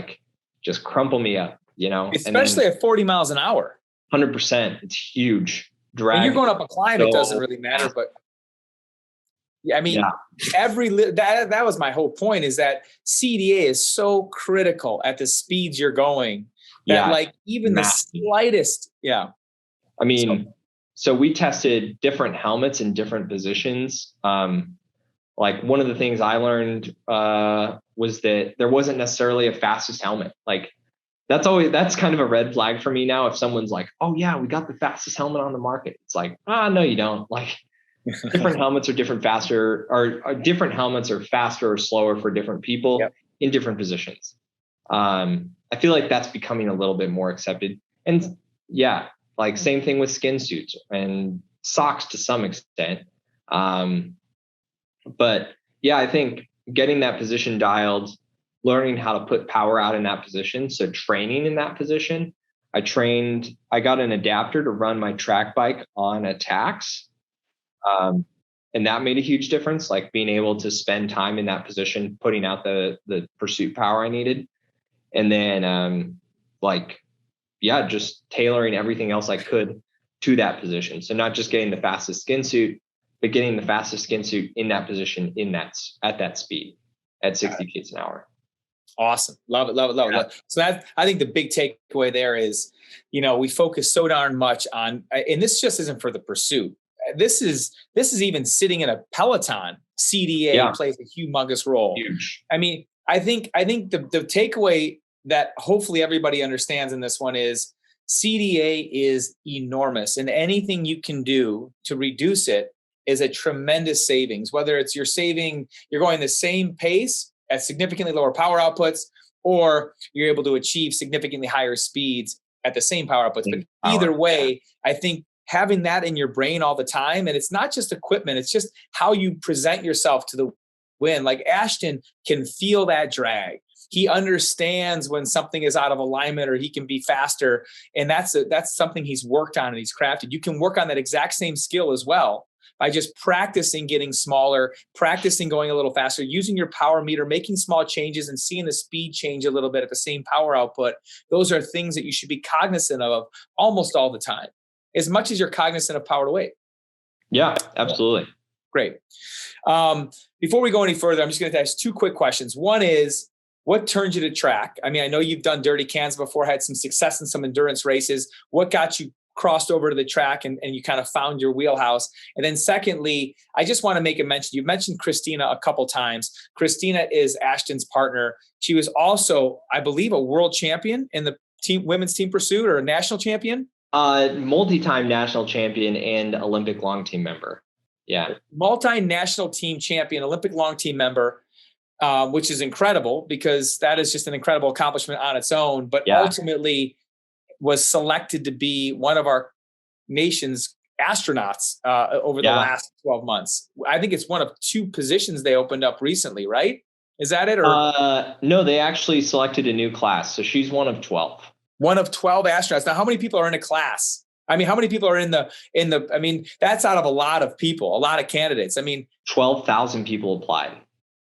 crumple me up, especially at 40 miles an hour. 100%. It's huge. Drag. When you're going up a climb, it doesn't really matter, but yeah, I mean, that was my whole point, is that CDA is so critical at the speeds you're going that like even the slightest. Yeah. I mean, so we tested different helmets in different positions. Like one of the things I learned was that there wasn't necessarily a fastest helmet. Like that's kind of a red flag for me now. If someone's like, oh yeah, we got the fastest helmet on the market. It's like, no, you don't. Like, different helmets are different helmets are faster or slower for different people in different positions. I feel like that's becoming a little bit more accepted. And like same thing with skin suits and socks to some extent. But I think getting that position dialed, learning how to put power out in that position. So training in that position, I got an adapter to run my track bike on a tax. And that made a huge difference, like being able to spend time in that position, putting out the pursuit power I needed. And then, just tailoring everything else I could to that position. So not just getting the fastest skin suit, but getting the fastest skin suit in that position at that speed at 60 k's an hour. Awesome. Love it. So I think the big takeaway there is, we focus so darn much on, and this just isn't for the pursuit. This is even sitting in a Peloton. CDA plays a humongous role. Huge. I mean, I think the takeaway that hopefully everybody understands in this one is CDA is enormous, and anything you can do to reduce it is a tremendous savings. Whether it's you're going the same pace at significantly lower power outputs, or you're able to achieve significantly higher speeds at the same power outputs. But either way, I think having that in your brain all the time, and it's not just equipment, it's just how you present yourself to the wind. Like Ashton can feel that drag. He understands when something is out of alignment or he can be faster. And that's something he's worked on and he's crafted. You can work on that exact same skill as well by just practicing getting smaller, practicing going a little faster, using your power meter, making small changes and seeing the speed change a little bit at the same power output. Those are things that you should be cognizant of almost all the time, as much as you're cognizant of power to weight. Yeah, absolutely. Great. Before we go any further, I'm just going to ask two quick questions. One is, what turned you to track? I mean, I know you've done dirty cans before, had some success in some endurance races. What got you crossed over to the track and you kind of found your wheelhouse? And then secondly, I just want to make a mention. You mentioned Christina a couple times. Christina is Ashton's partner. She was also, I believe, a world champion in the women's team pursuit, or a national champion. Multi-time national champion and Olympic long team member. Yeah. Multinational team champion, Olympic long team member, which is incredible, because that is just an incredible accomplishment on its own, but ultimately was selected to be one of our nation's astronauts over the last 12 months. I think it's one of 2 positions they opened up recently, right? Is that it? Or no, they actually selected a new class. So she's one of 12. One of 12 astronauts. Now, how many people are in a class? I mean, how many people are in the, I mean, that's out of a lot of people, a lot of candidates. I mean, 12,000 people applied.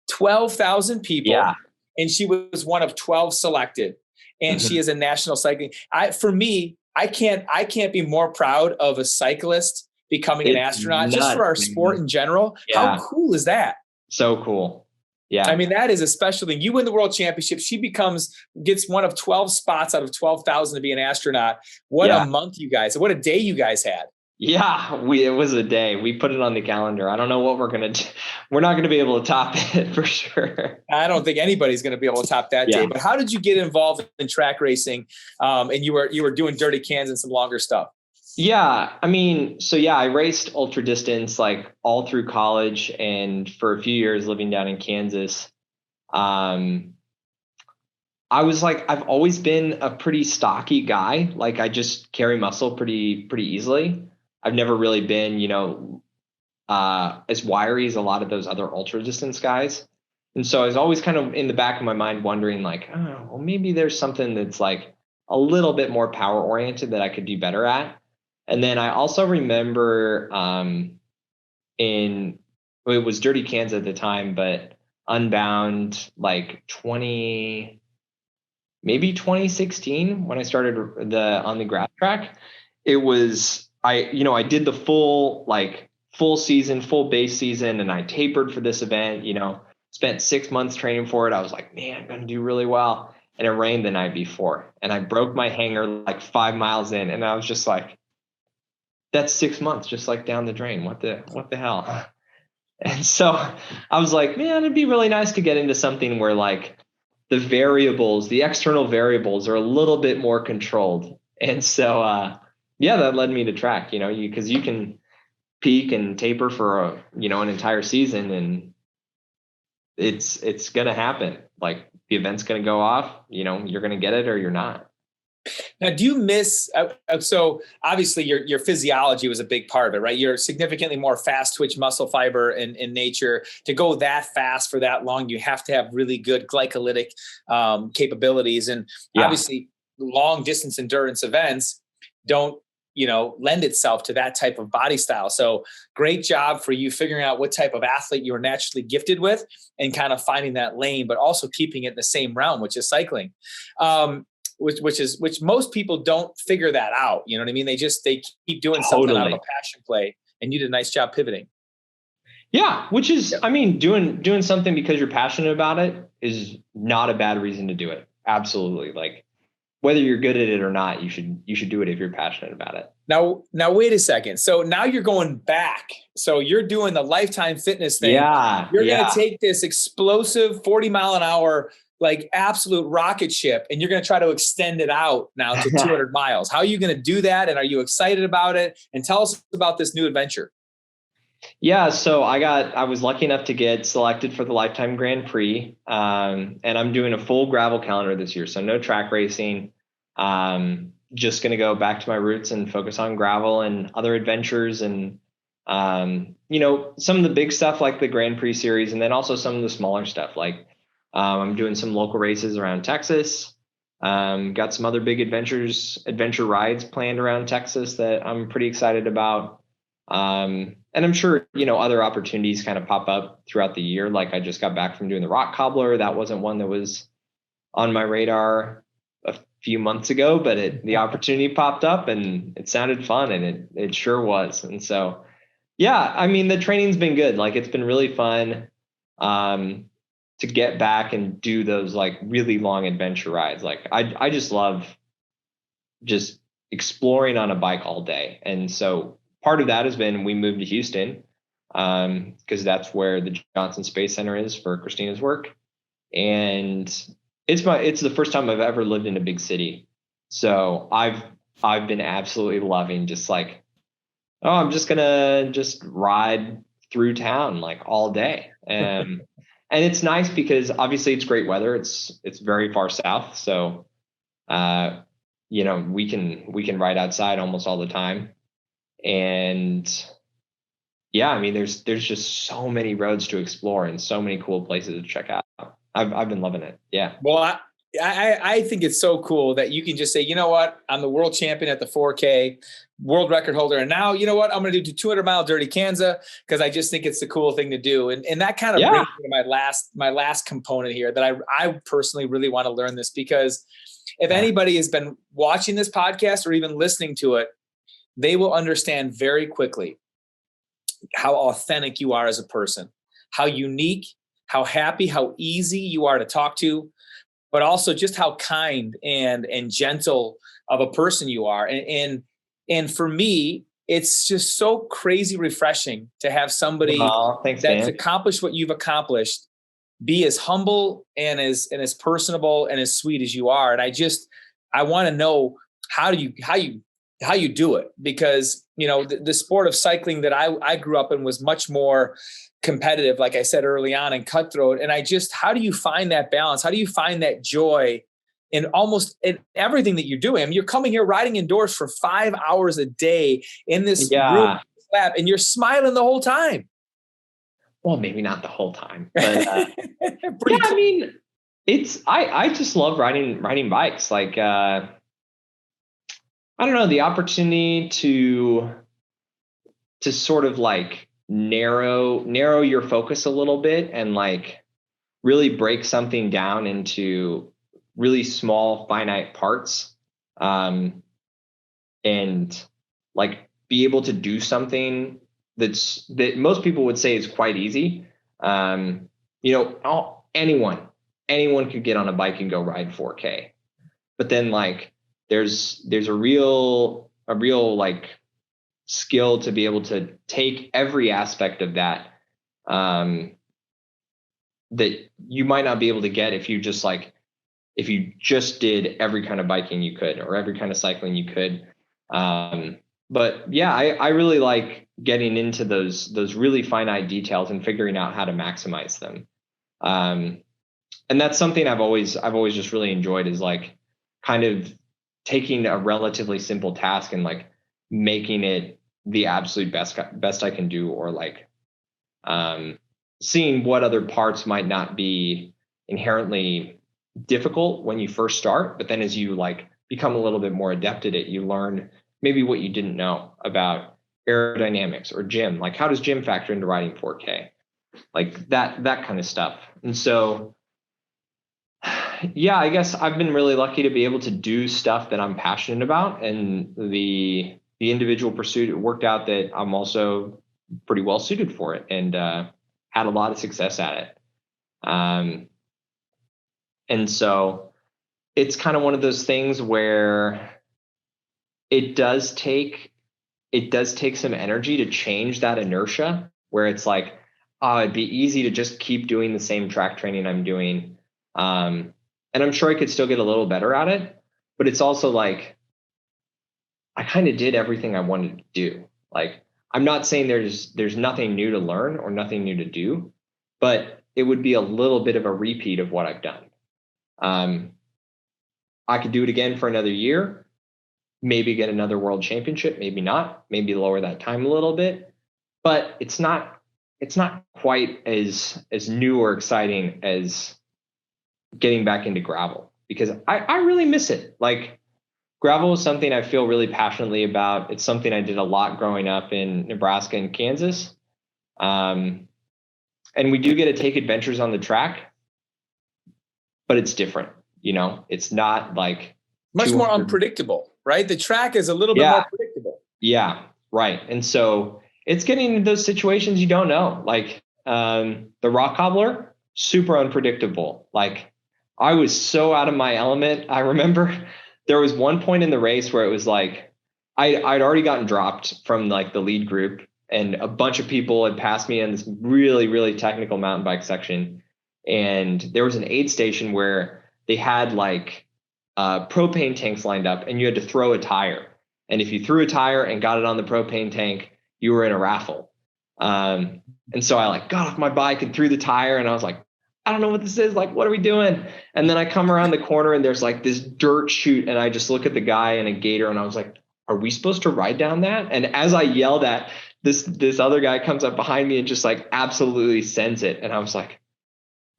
12,000 people. Yeah. And she was one of 12 selected. And she is a national cycling. For me, I can't be more proud of a cyclist becoming an astronaut, just for our sport in general. Yeah. How cool is that? So cool. Yeah. I mean, that is a special thing. You win the world championship. She gets one of 12 spots out of 12,000 to be an astronaut. What a month you guys, what a day you guys had. Yeah, it was a day. We put it on the calendar. I don't know what we're going to do. We're not going to be able to top it for sure. I don't think anybody's going to be able to top that day. But how did you get involved in track racing? And you were doing dirty cans and some longer stuff. Yeah, I mean, I raced ultra distance like all through college and for a few years living down in Kansas. I was like, I've always been a pretty stocky guy. Like I just carry muscle pretty easily. I've never really been, as wiry as a lot of those other ultra distance guys. And so I was always kind of in the back of my mind wondering like, oh, well, maybe there's something that's like a little bit more power oriented that I could do better at. And then I also remember it was Dirty Cans at the time, but Unbound like 2016 when I started on the grass track. It was I did the full season, full base season, and I tapered for this event, spent 6 months training for it. I was like, man, I'm going to do really well. And it rained the night before and I broke my hanger like 5 miles in. And I was just like, that's 6 months, just like down the drain. What the hell? And so I was like, man, it'd be really nice to get into something where like the external variables are a little bit more controlled. And so, that led me to track, because you can peak and taper for an entire season, and it's going to happen. Like the event's going to go off, you're going to get it or you're not. Now, do you miss, so obviously your physiology was a big part of it, right? You're significantly more fast twitch muscle fiber in nature. To go that fast for that long, you have to have really good glycolytic capabilities. And obviously long distance endurance events don't, lend itself to that type of body style. So great job for you figuring out what type of athlete you were naturally gifted with and kind of finding that lane, but also keeping it in the same realm, which is cycling. Which most people don't figure that out. You know what I mean? They keep doing something out of a passion play, and you did a nice job pivoting. Yeah. Which is, I mean, doing something because you're passionate about it is not a bad reason to do it. Absolutely. Like whether you're good at it or not, you should do it if you're passionate about it. Now wait a second. So now you're going back. So you're doing the Lifetime Fitness thing. Yeah. You're going to take this explosive 40 mile an hour, like absolute rocket ship, and you're going to try to extend it out now to 200 miles. How are you going to do that? And are you excited about it? And tell us about this new adventure. Yeah. So I was lucky enough to get selected for the Lifetime Grand Prix. And I'm doing a full gravel calendar this year. So no track racing. Just going to go back to my roots and focus on gravel and other adventures and, some of the big stuff like the Grand Prix series, and then also some of the smaller stuff. Like, I'm doing some local races around Texas. Got some other big adventure rides planned around Texas that I'm pretty excited about. And I'm sure, other opportunities kind of pop up throughout the year. Like I just got back from doing the rock cobbler. That wasn't one that was on my radar a few months ago, but the opportunity popped up and it sounded fun, and it sure was. And so, I mean, the training's been good. Like it's been really fun. To get back and do those like really long adventure rides. Like I just love just exploring on a bike all day. And so part of that has been, we moved to Houston, because that's where the Johnson Space Center is for Christina's work. And it's the first time I've ever lived in a big city. So I've been absolutely loving just like, oh, I'm just gonna just ride through town like all day. And it's nice because obviously it's great weather. It's very far south. So we can ride outside almost all the time. And yeah, I mean, there's just so many roads to explore and so many cool places to check out. I've been loving it. Yeah. Well, I think it's so cool that you can just say, you know what, I'm the world champion at the 4K, world record holder. And now, you know what, I'm going to do 200-mile Dirty Kansas, because I just think it's the cool thing to do. And that kind of brings me to my last component here, that I personally really want to learn this, because if anybody has been watching this podcast or even listening to it, they will understand very quickly how authentic you are as a person, how unique, how happy, how easy you are to talk to, but also just how kind and gentle of a person you are. And for me, it's just so crazy refreshing to have somebody that's accomplished what you've accomplished, be as humble and as personable and as sweet as you are. And I want to know how you do it, because, the sport of cycling that I grew up in was much more competitive, like I said early on, and cutthroat. And how do you find that balance? How do you find that joy in almost in everything that you're doing? I mean, you're coming here riding indoors for 5 hours a day in this room lab, and you're smiling the whole time. Well, maybe not the whole time, but cool. I mean, I just love riding bikes. Like, I don't know, the opportunity to sort of like narrow your focus a little bit and like really break something down into really small, finite parts, and like be able to do something that most people would say is quite easy. Anyone could get on a bike and go ride 4K, but then like there's a real like skill to be able to take every aspect of that, that you might not be able to get if you just did every kind of biking you could, or every kind of cycling you could. But yeah, I really like getting into those really finite details and figuring out how to maximize them. And that's something I've always just really enjoyed, is like kind of taking a relatively simple task and like making it the absolute best I can do, or like seeing what other parts might not be inherently difficult when you first start, but then as you like become a little bit more adept at it, you learn maybe what you didn't know about aerodynamics or gym. Like, how does gym factor into riding 4K? Like that kind of stuff. And so, yeah, I guess I've been really lucky to be able to do stuff that I'm passionate about, and the individual pursuit, it worked out that I'm also pretty well suited for it, and had a lot of success at it. And so it's kind of one of those things where it does take some energy to change that inertia, where it's like, it'd be easy to just keep doing the same track training I'm doing. And I'm sure I could still get a little better at it, but it's also like, I kind of did everything I wanted to do. Like, I'm not saying there's nothing new to learn or nothing new to do, but it would be a little bit of a repeat of what I've done. I could do it again for another year, maybe get another world championship, maybe not, maybe lower that time a little bit, but it's not quite as new or exciting as getting back into gravel, because I really miss it. Like, gravel is something I feel really passionately about. It's something I did a lot growing up in Nebraska and Kansas. And we do get to take adventures on the track, but it's different. It's not like much more unpredictable, right? The track is a little bit more predictable. Yeah, right. And so it's getting into those situations you don't know. Like the rock cobbler, super unpredictable. Like, I was so out of my element. I remember there was one point in the race where it was like, I'd already gotten dropped from like the lead group, and a bunch of people had passed me in this really, really technical mountain bike section. And there was an aid station where they had like propane tanks lined up, and you had to throw a tire. And if you threw a tire and got it on the propane tank, you were in a raffle. And so I like got off my bike and threw the tire, and I was like, I don't know what this is. Like, what are we doing? And then I come around the corner and there's like this dirt chute, and I just look at the guy in a gator, and I was like, are we supposed to ride down that? And as I yell that, this other guy comes up behind me and just like absolutely sends it. And I was like,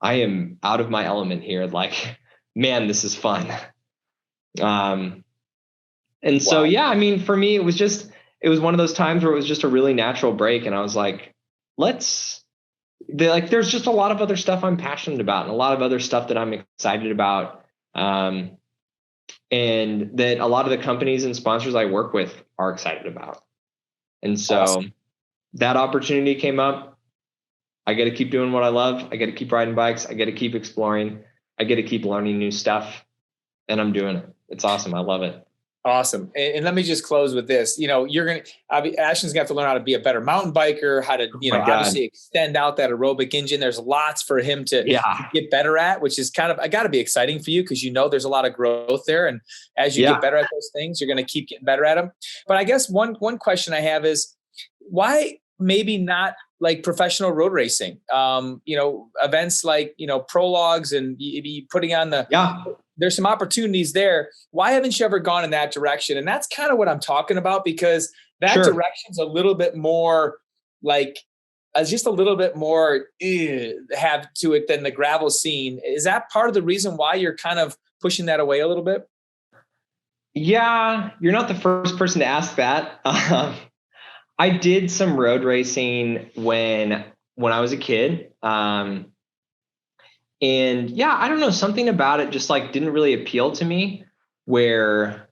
I am out of my element here. Like, man, this is fun. And so, yeah, I mean, for me, it was one of those times where it was just a really natural break. And I was like, there's just a lot of other stuff I'm passionate about, and a lot of other stuff that I'm excited about. And that a lot of the companies and sponsors I work with are excited about. And so that opportunity came up. I got to keep doing what I love. I got to keep riding bikes. I got to keep exploring. I get to keep learning new stuff, and I'm doing it. It's awesome. I love it. Awesome. And let me just close with this. Ashton's got to learn how to be a better mountain biker, how to, obviously extend out that aerobic engine. There's lots for him to get better at, which is kind of, I got to be exciting for you, because there's a lot of growth there. And as you get better at those things, you're going to keep getting better at them. But I guess one question I have is, why maybe not like professional road racing? Events like, prologues and putting on there's some opportunities there. Why haven't you ever gone in that direction? And that's kind of what I'm talking about, because that direction's a little bit more like, just a little bit more have to it than the gravel scene. Is that part of the reason why you're kind of pushing that away a little bit? Yeah, you're not the first person to ask that. I did some road racing when I was a kid. And yeah, I don't know, something about it just like didn't really appeal to me, where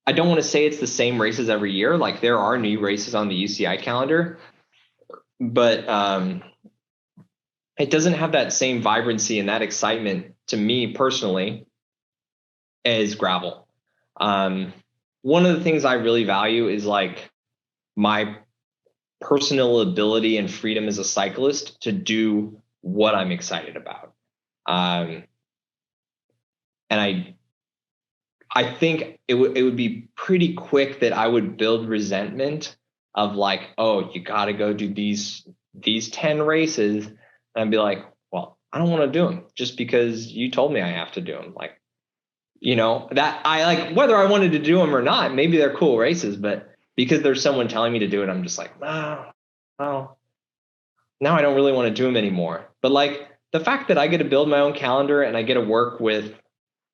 I don't want to say it's the same races every year. Like, there are new races on the UCI calendar, but it doesn't have that same vibrancy and that excitement to me personally as gravel. One of the things I really value is like my personal ability and freedom as a cyclist to do what I'm excited about. And I think it would be pretty quick that I would build resentment of like, oh, you got to go do these 10 races. And I'd be like, well, I don't want to do them just because you told me I have to do them. Like, that I like, whether I wanted to do them or not, maybe they're cool races, but because there's someone telling me to do it, I'm just like, oh, now I don't really want to do them anymore. But like, the fact that I get to build my own calendar and I get to work with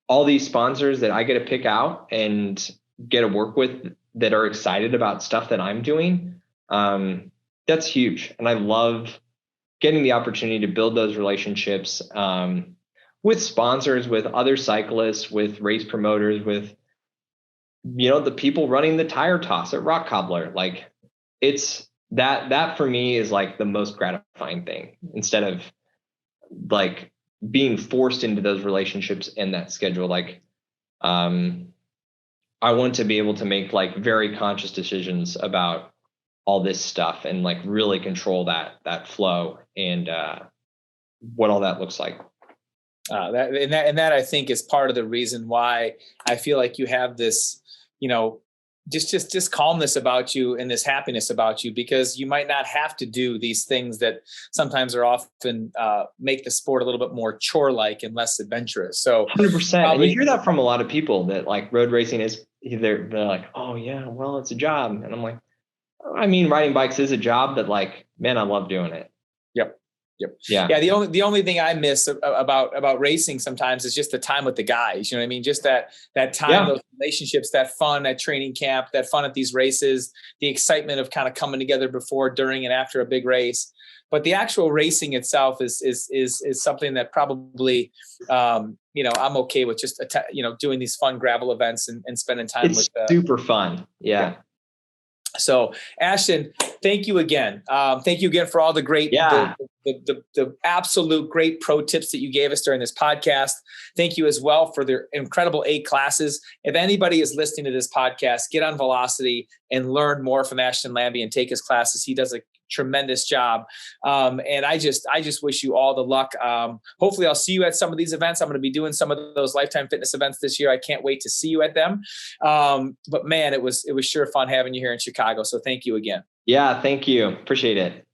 all these sponsors that I get to pick out and get to work with that are excited about stuff that I'm doing, that's huge. And I love getting the opportunity to build those relationships with sponsors, with other cyclists, with race promoters, with, the people running the tire toss at Rock Cobbler. Like, it's that for me is like the most gratifying thing, instead of like being forced into those relationships and that schedule. Like, I want to be able to make like very conscious decisions about all this stuff and like really control that flow and what all that looks like. That I think is part of the reason why I feel like you have this, just calmness about you and this happiness about you, because you might not have to do these things that sometimes are often make the sport a little bit more chore-like and less adventurous. So 100%. And you hear that from a lot of people, that like road racing is they're like, oh yeah, well, it's a job. And I'm like, I mean, riding bikes is a job, but like, man, I love doing it. Yep. Yeah. The only thing I miss about racing sometimes is just the time with the guys. You know what I mean? Just that time, those relationships, that fun at training camp, that fun at these races, the excitement of kind of coming together before, during, and after a big race. But the actual racing itself is something that probably, I'm okay with just, doing these fun gravel events and spending time with. It's super fun. Yeah. So Ashton, thank you again. Thank you again for all the great, the absolute great pro tips that you gave us during this podcast. Thank you as well for the incredible 8 classes. If anybody is listening to this podcast, get on Velocity and learn more from Ashton Lambie and take his classes. He does a tremendous job. And I just wish you all the luck. Hopefully I'll see you at some of these events. I'm going to be doing some of those Lifetime Fitness events this year. I can't wait to see you at them. But man, it was sure fun having you here in Chicago. So thank you again. Yeah, thank you. Appreciate it.